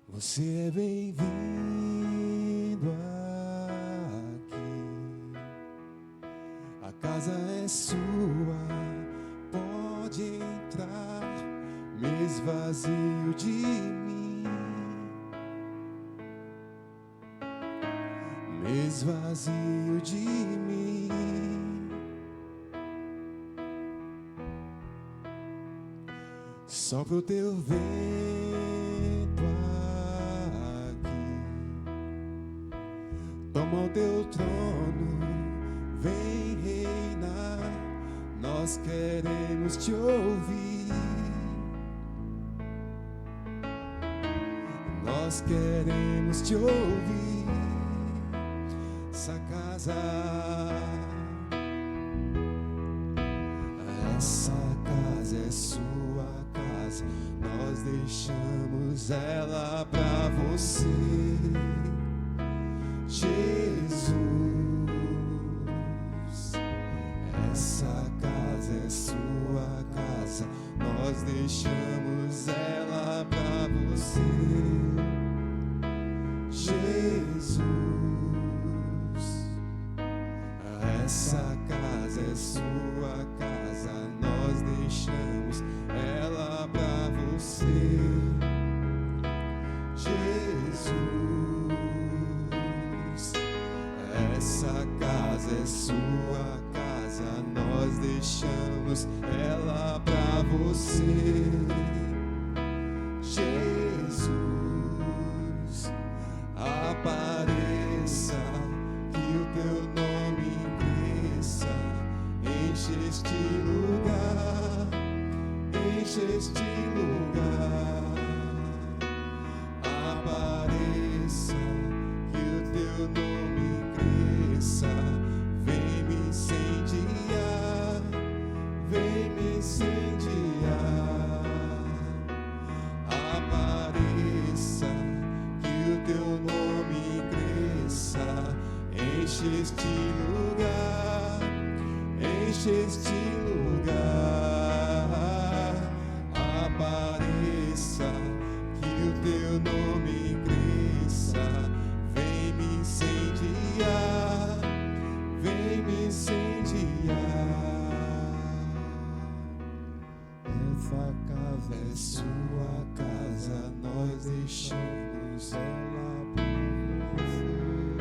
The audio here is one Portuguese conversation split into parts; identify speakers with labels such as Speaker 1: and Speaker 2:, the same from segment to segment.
Speaker 1: Você é bem-vindo aqui. A casa é sua, pode entrar. Me esvazio de mim, me esvazio de mim. Sopra o teu vento aqui, toma o teu trono, vem reinar. Nós queremos te ouvir, nós queremos te ouvir. Essa casa é sua casa, nós deixamos ela pra você, Jesus. Essa casa é sua casa, nós deixamos ela pra você, Jesus. Essa casa é sua casa, nós deixamos ela pra você, Jesus. Essa casa é sua casa, nós deixamos ela pra você, Jesus. Apareça, que o teu nome cresça, enche este lugar, enche este lugar. Apareça, que o teu nome cresça, vem me incendiar, vem me incendiar. Apareça, que o teu nome cresça, enche este lugar, enche este lugar. Apareça, que o teu nome cresça, vem me incendiar, vem me incendiar. Essa casa é sua casa, nós deixamos ela pra você,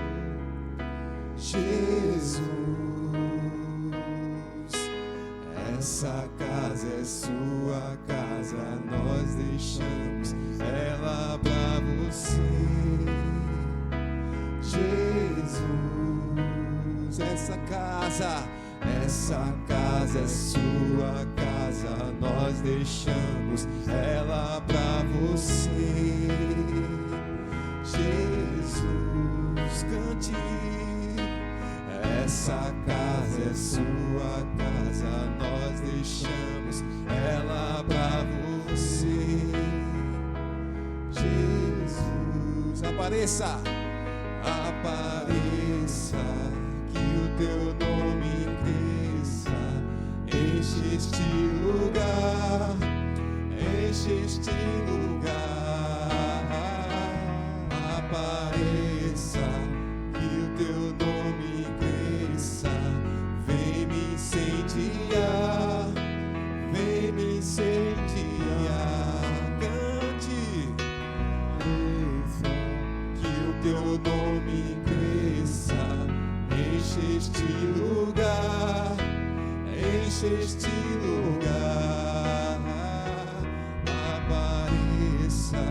Speaker 1: Jesus. Essa casa é sua casa, nós deixamos ela pra você, Jesus. Essa casa é sua casa, nós deixamos ela pra você, Jesus. Cante. Essa casa é sua casa, nós deixamos ela pra você, Jesus. Apareça, apareça, que o teu nome cresça, enche este lugar, enche este lugar. Apareça, que o teu nome cresça, vem me incendiar, vem me incendiar. Cante. Que o teu nome cresça, enche este lugar, enche este lugar. Apareça,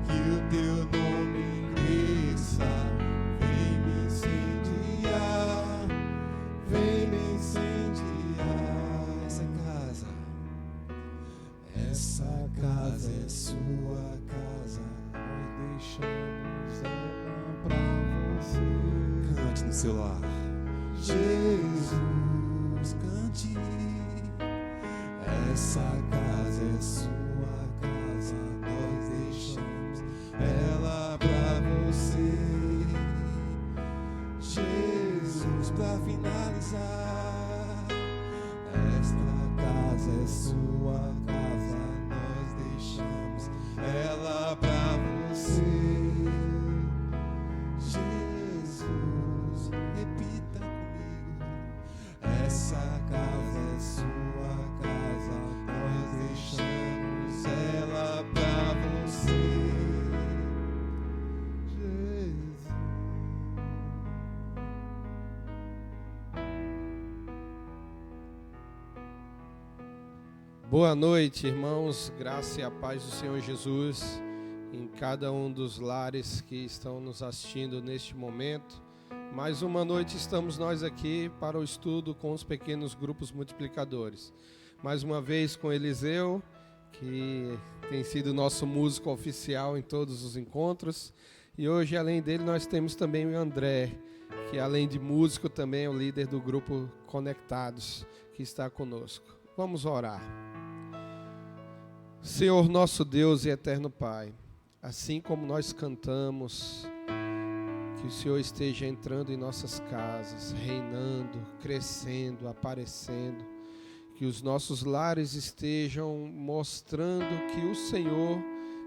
Speaker 1: que o teu nome cresça, vem me incendiar, vem me incendiar. Essa casa é sua casa, nós deixamos ela pra você. Cante no seu lar, Jesus. Cante. Essa casa é sua casa, nós deixamos ela pra você, Jesus. Pra finalizar, esta casa é sua casa, nós deixamos ela pra você,
Speaker 2: Boa noite, irmãos, graça e a paz do Senhor Jesus em cada um dos lares que estão nos assistindo neste momento. Mais uma noite estamos nós aqui para o estudo com os pequenos grupos multiplicadores. Mais uma vez com Eliseu, que tem sido nosso músico oficial em todos os encontros. E hoje, além dele, nós temos também o André, que além de músico também é o líder do grupo Conectados, que está conosco. Vamos orar. Senhor, nosso Deus e eterno Pai, assim como nós cantamos, que o Senhor esteja entrando em nossas casas, reinando, crescendo, aparecendo, que os nossos lares estejam mostrando que o Senhor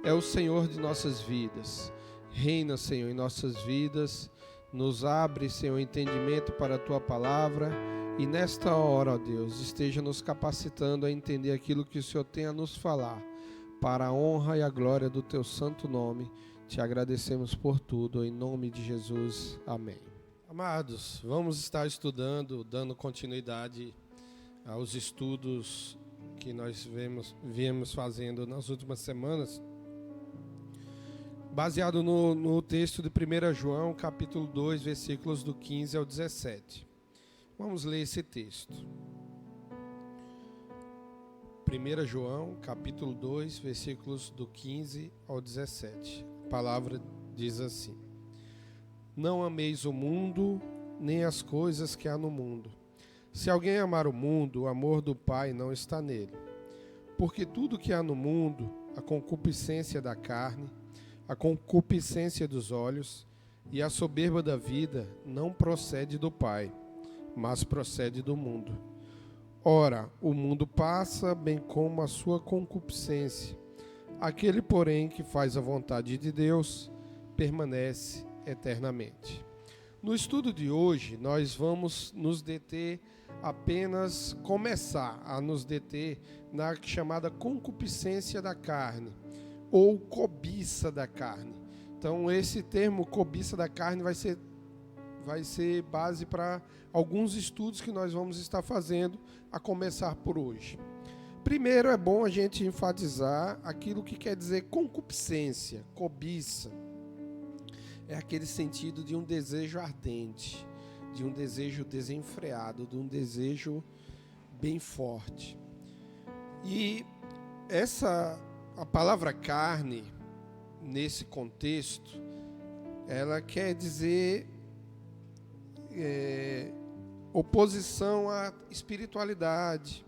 Speaker 2: é o Senhor de nossas vidas. Reina, Senhor, em nossas vidas, nos abre, Senhor, entendimento para a Tua palavra e nesta hora, ó Deus, esteja nos capacitando a entender aquilo que o Senhor tem a nos falar, para a honra e a glória do Teu santo nome. Te agradecemos por tudo, em nome de Jesus. Amém. Amados, vamos estar estudando, dando continuidade aos estudos que nós viemos fazendo nas últimas semanas, baseado no texto de 1 João, capítulo 2, versículos do 15 ao 17. Vamos ler esse texto. 1 João, capítulo 2, versículos do 15 ao 17. A palavra diz assim: Não ameis o mundo, nem as coisas que há no mundo. Se alguém amar o mundo, o amor do Pai não está nele. Porque tudo que há no mundo, a concupiscência da carne, a concupiscência dos olhos e a soberba da vida, não procede do Pai, mas procede do mundo. Ora, o mundo passa, bem como a sua concupiscência. Aquele, porém, que faz a vontade de Deus, permanece eternamente. No estudo de hoje, nós vamos nos deter começar a nos deter na chamada concupiscência da carne, ou cobiça da carne. Então, esse termo cobiça da carne vai ser base para alguns estudos que nós vamos estar fazendo, a começar por hoje. Primeiro, é bom a gente enfatizar aquilo que quer dizer concupiscência, cobiça. É aquele sentido de um desejo ardente, de um desejo desenfreado, de um desejo bem forte. E a palavra carne, nesse contexto, ela quer dizer oposição à espiritualidade,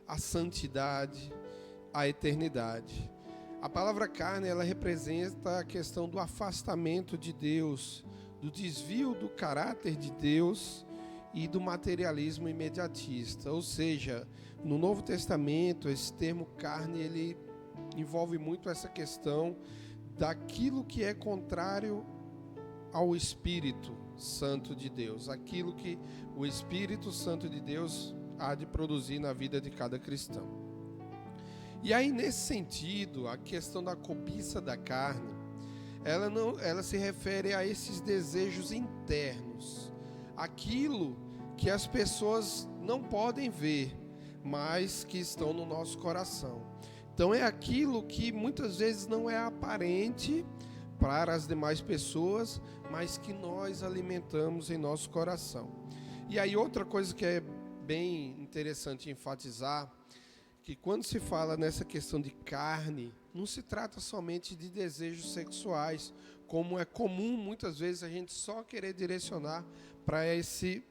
Speaker 2: à santidade, à eternidade. A palavra carne, ela representa a questão do afastamento de Deus, do desvio do caráter de Deus e do materialismo imediatista. Ou seja, no Novo Testamento, esse termo carne, ele envolve muito essa questão daquilo que é contrário ao Espírito Santo de Deus, aquilo que o Espírito Santo de Deus há de produzir na vida de cada cristão. E aí, nesse sentido, a questão da cobiça da carne, ela se refere a esses desejos internos, aquilo que as pessoas não podem ver, mas que estão no nosso coração. Então, é aquilo que muitas vezes não é aparente para as demais pessoas, mas que nós alimentamos em nosso coração. E aí, outra coisa que é bem interessante enfatizar, que quando se fala nessa questão de carne, não se trata somente de desejos sexuais, como é comum muitas vezes a gente só querer direcionar para esse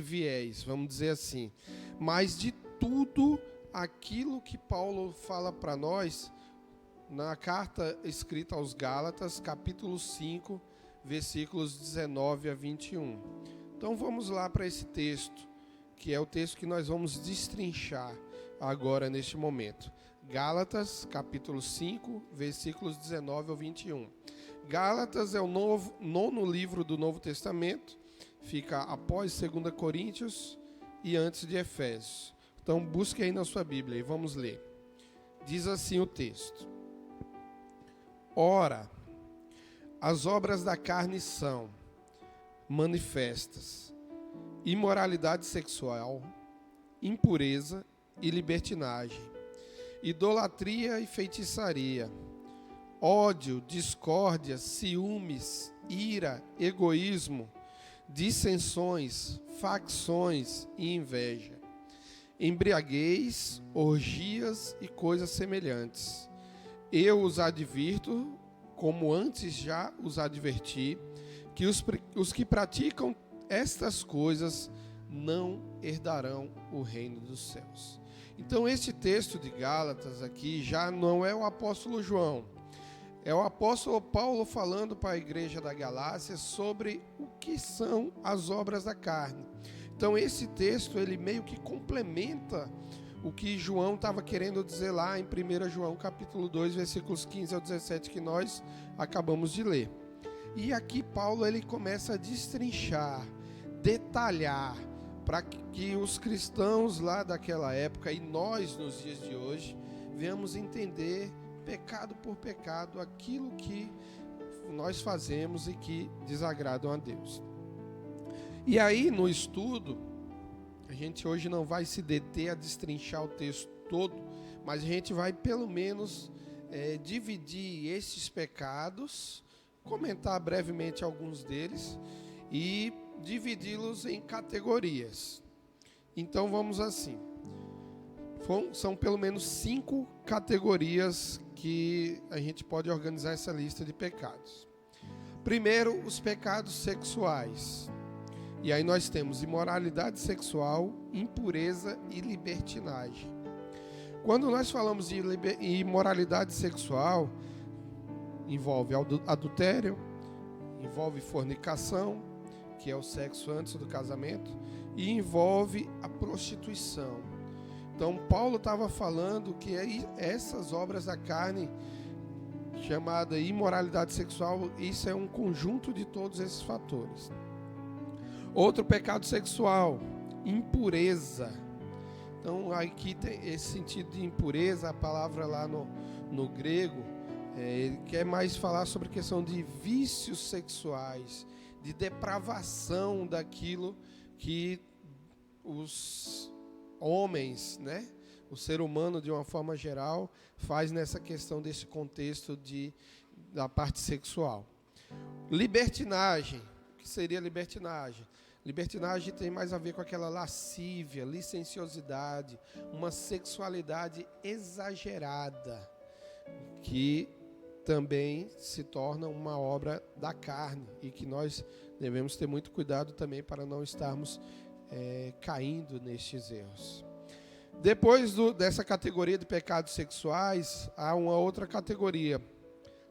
Speaker 2: viés, vamos dizer assim, mas de tudo aquilo que Paulo fala para nós na carta escrita aos Gálatas, capítulo 5, versículos 19 a 21. Então vamos lá para esse texto, que é o texto que nós vamos destrinchar agora neste momento. Gálatas, capítulo 5, versículos 19 ao 21. Gálatas é o nono livro do Novo Testamento, fica após 2 Coríntios e antes de Efésios. Então busque aí na sua Bíblia e vamos ler. Diz assim o texto: Ora, as obras da carne são manifestas: imoralidade sexual, impureza e libertinagem, idolatria e feitiçaria, ódio, discórdia, ciúmes, ira, egoísmo, dissensões, facções e inveja, embriaguez, orgias e coisas semelhantes. Eu os advirto, como antes já os adverti, que os que praticam estas coisas não herdarão o reino dos céus. Então, este texto de Gálatas aqui já não é o apóstolo João, é o apóstolo Paulo falando para a igreja da Galácia sobre o que são as obras da carne. Então, esse texto, ele meio que complementa o que João estava querendo dizer lá em 1 João capítulo 2, versículos 15 ao 17, que nós acabamos de ler. E aqui Paulo ele começa a destrinchar, detalhar, para que os cristãos lá daquela época e nós nos dias de hoje venhamos entender pecado por pecado aquilo que nós fazemos e que desagradam a Deus. E aí no estudo, a gente hoje não vai se deter a destrinchar o texto todo, mas a gente vai pelo menos dividir esses pecados, comentar brevemente alguns deles e dividi-los em categorias. Então vamos assim. São pelo menos 5 categorias que a gente pode organizar essa lista de pecados. Primeiro, os pecados sexuais. E aí nós temos imoralidade sexual, impureza e libertinagem. Quando nós falamos de imoralidade sexual, envolve adultério, envolve fornicação, que é o sexo antes do casamento, e envolve a prostituição. Então, Paulo estava falando que essas obras da carne, chamada imoralidade sexual, isso é um conjunto de todos esses fatores. Outro pecado sexual, impureza. Então, aqui tem esse sentido de impureza, a palavra lá no grego, ele quer mais falar sobre a questão de vícios sexuais, de depravação daquilo que os homens, né, o ser humano de uma forma geral, faz nessa questão desse contexto da parte sexual. Libertinagem. O que seria libertinagem? Libertinagem tem mais a ver com aquela lascívia, licenciosidade, uma sexualidade exagerada, que também se torna uma obra da carne e que nós devemos ter muito cuidado também para não estarmos caindo nestes erros. Depois dessa categoria de pecados sexuais, há uma outra categoria,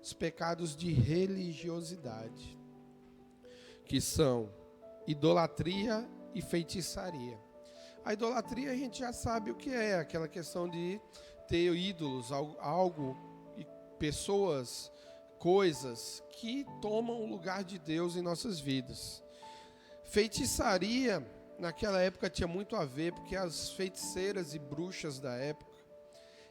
Speaker 2: os pecados de religiosidade, que são idolatria e feitiçaria. A idolatria a gente já sabe o que é, aquela questão de ter ídolos, algo, pessoas, coisas que tomam o lugar de Deus em nossas vidas. Feitiçaria, naquela época tinha muito a ver, porque as feiticeiras e bruxas da época,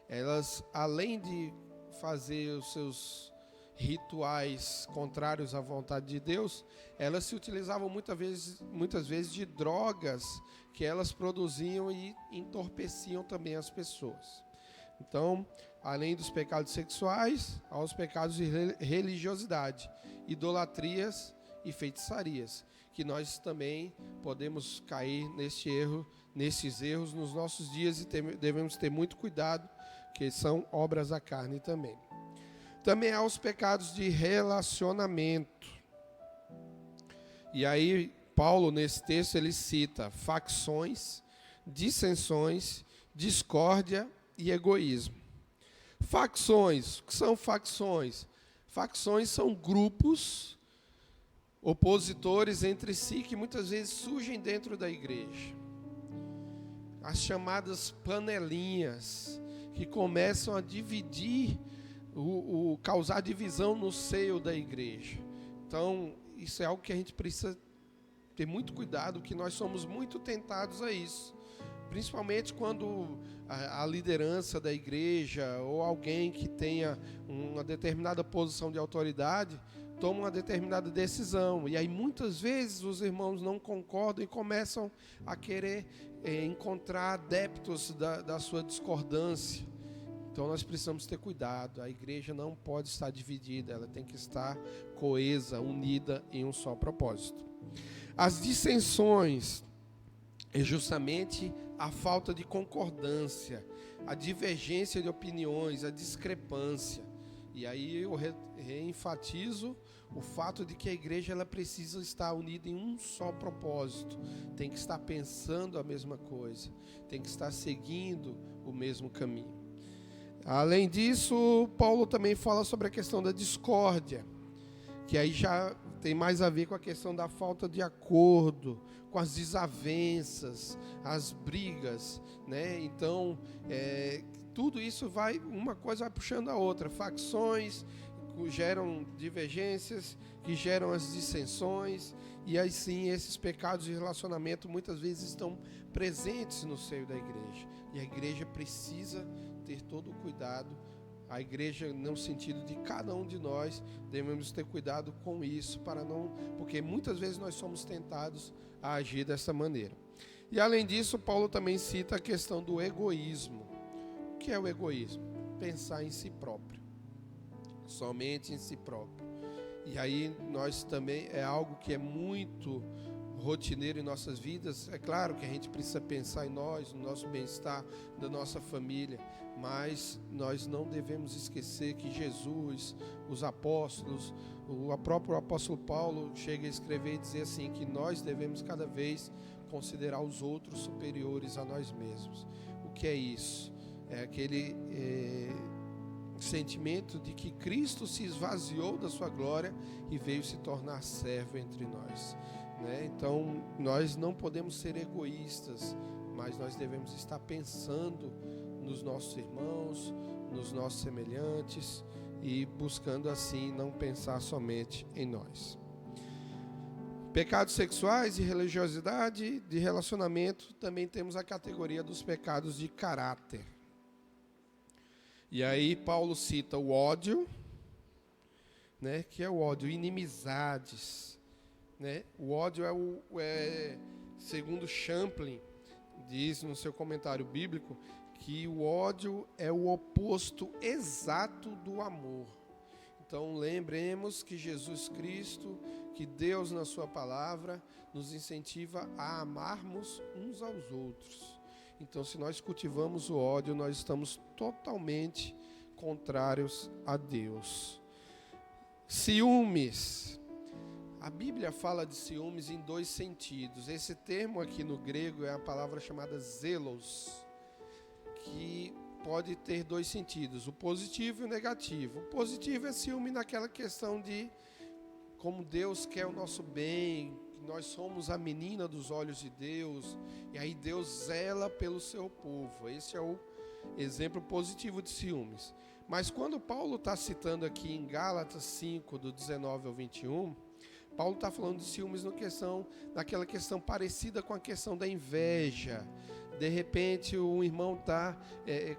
Speaker 2: elas, além de fazer os seus rituais contrários à vontade de Deus, elas se utilizavam muitas vezes de drogas que elas produziam e entorpeciam também as pessoas. Então, além dos pecados sexuais, há os pecados de religiosidade, idolatrias e feitiçarias, que nós também podemos cair nesses erros nos nossos dias e devemos ter muito cuidado, que são obras da carne também. Também há os pecados de relacionamento. E aí, Paulo, nesse texto, ele cita facções, dissensões, discórdia e egoísmo. Facções, o que são facções? Facções são grupos opositores entre si que muitas vezes surgem dentro da igreja. As chamadas panelinhas, que começam a dividir, causar divisão no seio da igreja. Então, isso é algo que a gente precisa ter muito cuidado, que nós somos muito tentados a isso. Principalmente quando a liderança da igreja ou alguém que tenha uma determinada posição de autoridade toma uma determinada decisão. E aí muitas vezes os irmãos não concordam e começam a querer encontrar adeptos da sua discordância. Então nós precisamos ter cuidado. A igreja não pode estar dividida, ela tem que estar coesa, unida em um só propósito. As dissensões é justamente a falta de concordância, a divergência de opiniões, a discrepância. E aí eu reenfatizo o fato de que a igreja ela precisa estar unida em um só propósito. Tem que estar pensando a mesma coisa, tem que estar seguindo o mesmo caminho. Além disso, Paulo também fala sobre a questão da discórdia, que aí já tem mais a ver com a questão da falta de acordo, com as desavenças, as brigas, né? Então, tudo isso uma coisa vai puxando a outra. Facções que geram divergências, que geram as dissensões, e aí sim esses pecados de relacionamento muitas vezes estão presentes no seio da igreja. E a igreja precisa ter todo o cuidado. A igreja, no sentido de cada um de nós, devemos ter cuidado com isso, porque muitas vezes nós somos tentados a agir dessa maneira. E além disso, Paulo também cita a questão do egoísmo. O que é o egoísmo? Pensar em si próprio, somente em si próprio. E aí nós também, é algo que é muito rotineiro em nossas vidas. É claro que a gente precisa pensar em nós, no nosso bem-estar, da nossa família, mas nós não devemos esquecer que Jesus, os apóstolos, o próprio apóstolo Paulo chega a escrever e dizer assim, que nós devemos cada vez considerar os outros superiores a nós mesmos. O que é isso? É aquele sentimento de que Cristo se esvaziou da sua glória e veio se tornar servo entre nós, né? Então nós não podemos ser egoístas, mas nós devemos estar pensando nos nossos irmãos, nos nossos semelhantes e buscando assim não pensar somente em nós. Pecados sexuais e religiosidade de relacionamento, também temos a categoria dos pecados de caráter. E aí Paulo cita o ódio, né, que é o ódio, inimizades, né? O ódio segundo Champlin, diz no seu comentário bíblico, que o ódio é o oposto exato do amor. Então lembremos que Jesus Cristo, que Deus na sua palavra, nos incentiva a amarmos uns aos outros. Então, se nós cultivamos o ódio, nós estamos totalmente contrários a Deus. Ciúmes. A Bíblia fala de ciúmes em dois sentidos. Esse termo aqui no grego é a palavra chamada zelos, que pode ter dois sentidos, o positivo e o negativo. O positivo é ciúme naquela questão de como Deus quer o nosso bem, nós somos a menina dos olhos de Deus, e aí Deus zela pelo seu povo. Esse é o exemplo positivo de ciúmes. Mas quando Paulo está citando aqui em Gálatas 5, do 19 ao 21, Paulo está falando de ciúmes naquela questão parecida com a questão da inveja. De repente o irmão está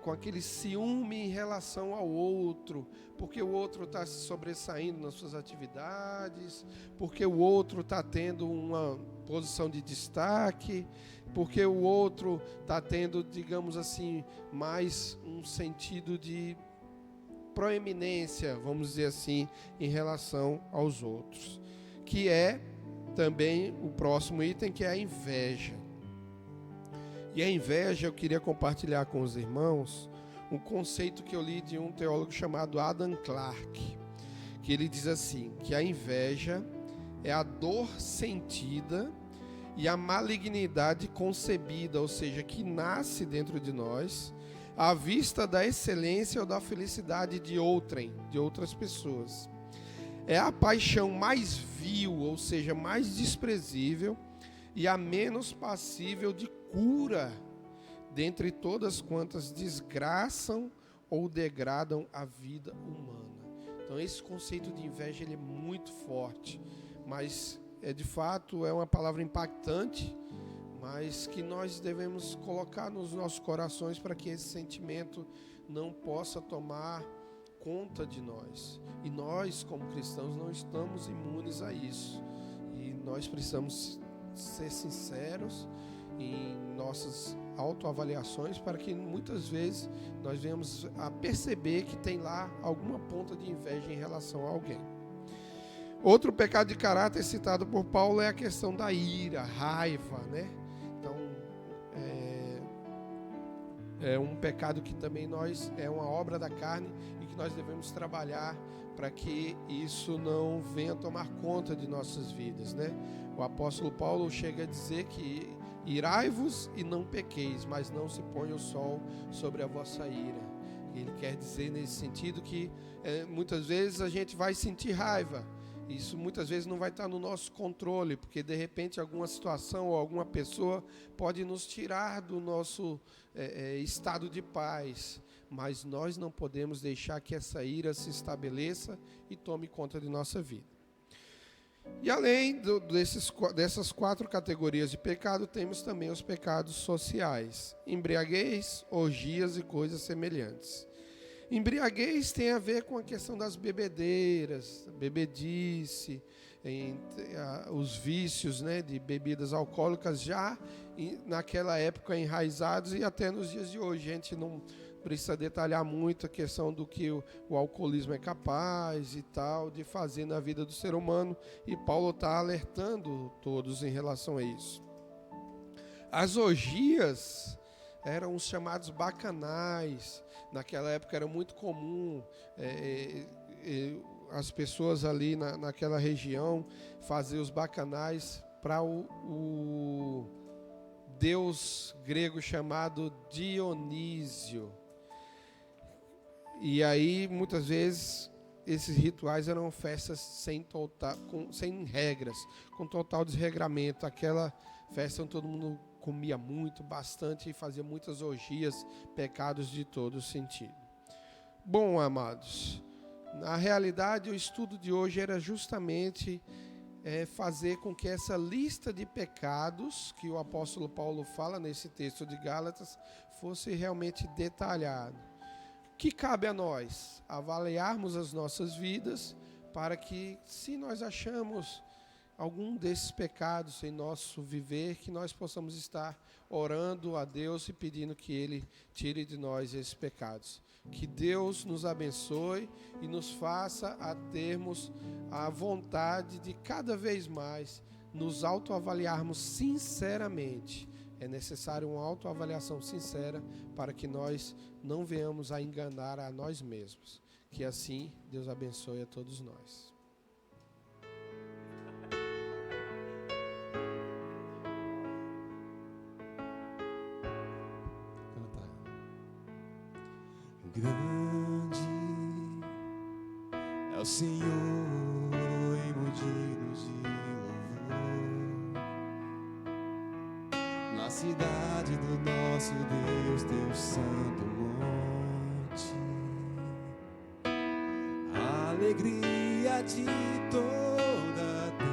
Speaker 2: com aquele ciúme em relação ao outro, porque o outro está se sobressaindo nas suas atividades, porque o outro está tendo uma posição de destaque, porque o outro está tendo, digamos assim, mais um sentido de proeminência, vamos dizer assim, em relação aos outros. Que é também o próximo item, que é a inveja. E a inveja, eu queria compartilhar com os irmãos um conceito que eu li de um teólogo chamado Adam Clarke, que ele diz assim, que a inveja é a dor sentida e a malignidade concebida, ou seja, que nasce dentro de nós, à vista da excelência ou da felicidade de outras pessoas. É a paixão mais vil, ou seja, mais desprezível e a menos passível de cura dentre todas quantas desgraçam ou degradam a vida humana. Então esse conceito de inveja ele é muito forte, mas de fato é uma palavra impactante, mas que nós devemos colocar nos nossos corações para que esse sentimento não possa tomar conta de nós. E nós, como cristãos, não estamos imunes a isso. E nós precisamos ser sinceros em nossas autoavaliações para que muitas vezes nós venhamos a perceber que tem lá alguma ponta de inveja em relação a alguém. Outro pecado de caráter citado por Paulo é a questão da ira, raiva, né? Então, é um pecado que também é uma obra da carne e que nós devemos trabalhar para que isso não venha tomar conta de nossas vidas, né? O apóstolo Paulo chega a dizer que irai-vos e não pequeis, mas não se ponha o sol sobre a vossa ira. Ele quer dizer nesse sentido que muitas vezes a gente vai sentir raiva. Isso muitas vezes não vai estar no nosso controle, porque de repente alguma situação ou alguma pessoa pode nos tirar do nosso estado de paz. Mas nós não podemos deixar que essa ira se estabeleça e tome conta de nossa vida. E além dessas 4 categorias de pecado, temos também os pecados sociais: embriaguez, orgias e coisas semelhantes. Embriaguez tem a ver com a questão das bebedeiras, bebedice, os vícios, né, de bebidas alcoólicas já naquela época enraizados e até nos dias de hoje. A gente não precisa detalhar muito a questão do que o alcoolismo é capaz e tal de fazer na vida do ser humano, e Paulo está alertando todos em relação a isso. As orgias eram os chamados bacanais. Naquela época era muito comum as pessoas ali naquela região fazer os bacanais para o deus grego chamado Dionísio. E aí, muitas vezes, esses rituais eram festas sem regras, com total desregramento. Aquela festa todo mundo comia muito, bastante e fazia muitas orgias, pecados de todo sentido. Bom, amados, na realidade o estudo de hoje era justamente fazer com que essa lista de pecados que o apóstolo Paulo fala nesse texto de Gálatas fosse realmente detalhado. O que cabe a nós? Avaliarmos as nossas vidas para que, se nós achamos algum desses pecados em nosso viver, que nós possamos estar orando a Deus e pedindo que Ele tire de nós esses pecados. Que Deus nos abençoe e nos faça a termos a vontade de cada vez mais nos autoavaliarmos sinceramente. É necessário uma autoavaliação sincera para que nós não venhamos a enganar a nós mesmos. Que assim Deus abençoe a todos nós.
Speaker 1: Grande é o Senhor e digno de louvor, na cidade do nosso Deus, teu santo monte, a alegria de toda a terra.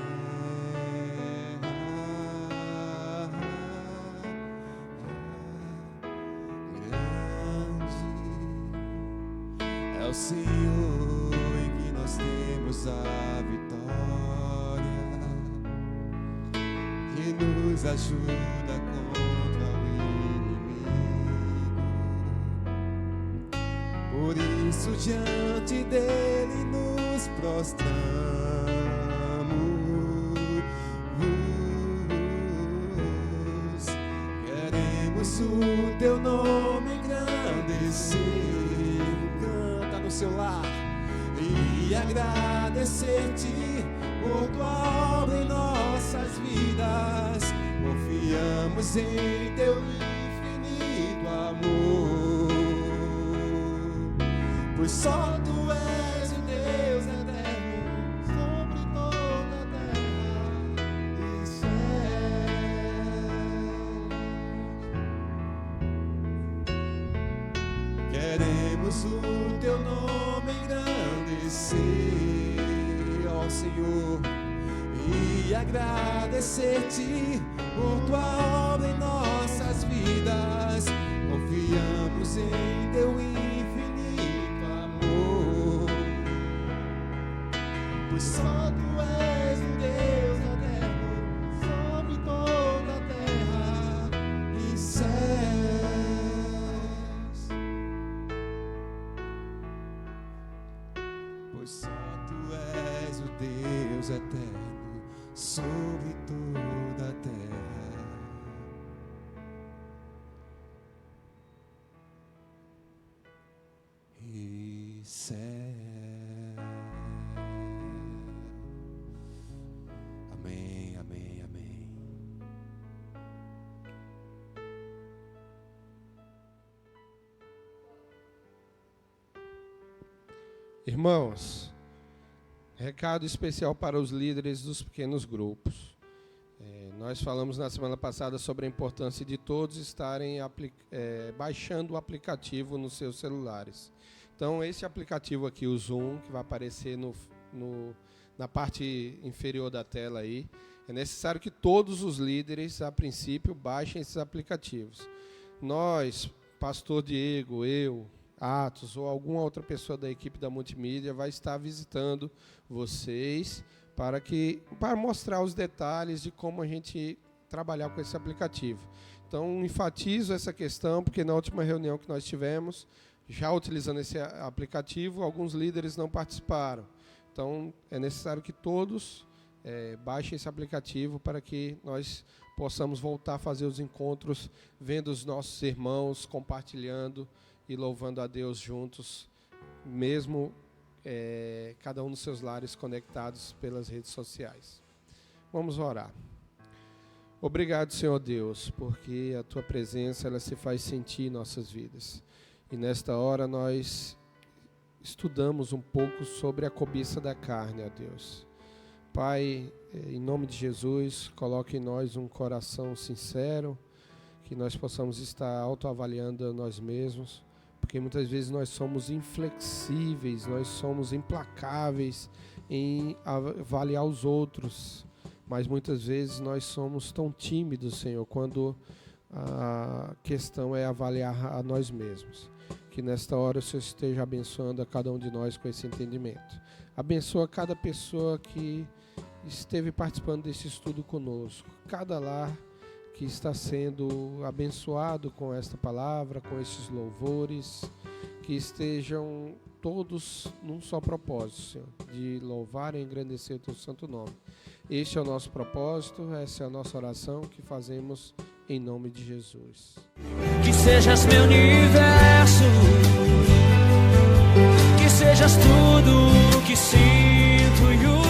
Speaker 1: É o Senhor em que nós temos a vitória, que nos ajuda contra o inimigo. Por isso diante dele nos prostramos, queremos o teu nome engrandecer. No seu lar e agradecer-te por tua obra em nossas vidas. Confiamos em teu infinito amor, pois só tu és o Deus eterno sobre toda a terra e céus. Queremos o teu nome engrandecer, ó Senhor, e agradecer-te por tua obra em nossas vidas. Confiamos em teu infinito amor, pois só tu és o Deus eterno sobre toda a terra e céu. Deus eterno sobre toda a terra. E céu. Amém, amém, amém.
Speaker 2: Irmãos, recado especial para os líderes dos pequenos grupos. Nós falamos na semana passada sobre a importância de todos estarem baixando o aplicativo nos seus celulares. Então, esse aplicativo aqui, o Zoom, que vai aparecer na parte inferior da tela aí, é necessário que todos os líderes, a princípio, baixem esses aplicativos. Nós, Pastor Diego, eu, Atos ou alguma outra pessoa da equipe da multimídia vai estar visitando vocês para mostrar os detalhes de como a gente trabalhar com esse aplicativo. Então, enfatizo essa questão, porque na última reunião que nós tivemos, já utilizando esse aplicativo, alguns líderes não participaram. Então, é necessário que todos baixem esse aplicativo para que nós possamos voltar a fazer os encontros, vendo os nossos irmãos, compartilhando e louvando a Deus juntos, mesmo cada um nos seus lares conectados pelas redes sociais. Vamos orar. Obrigado, Senhor Deus, porque a Tua presença ela se faz sentir em nossas vidas. E nesta hora nós estudamos um pouco sobre a cobiça da carne, ó Deus. Pai, em nome de Jesus, coloque em nós um coração sincero, que nós possamos estar autoavaliando a nós mesmos, porque muitas vezes nós somos inflexíveis, nós somos implacáveis em avaliar os outros, mas muitas vezes nós somos tão tímidos, Senhor, quando a questão é avaliar a nós mesmos. Que nesta hora o Senhor esteja abençoando a cada um de nós com esse entendimento. Abençoa cada pessoa que esteve participando desse estudo conosco, cada lar que está sendo abençoado com esta palavra, com esses louvores, que estejam todos num só propósito, Senhor, de louvar e engrandecer o Teu santo nome. Este é o nosso propósito, essa é a nossa oração que fazemos em nome de Jesus.
Speaker 3: Que sejas meu universo, que sejas tudo o que sinto e o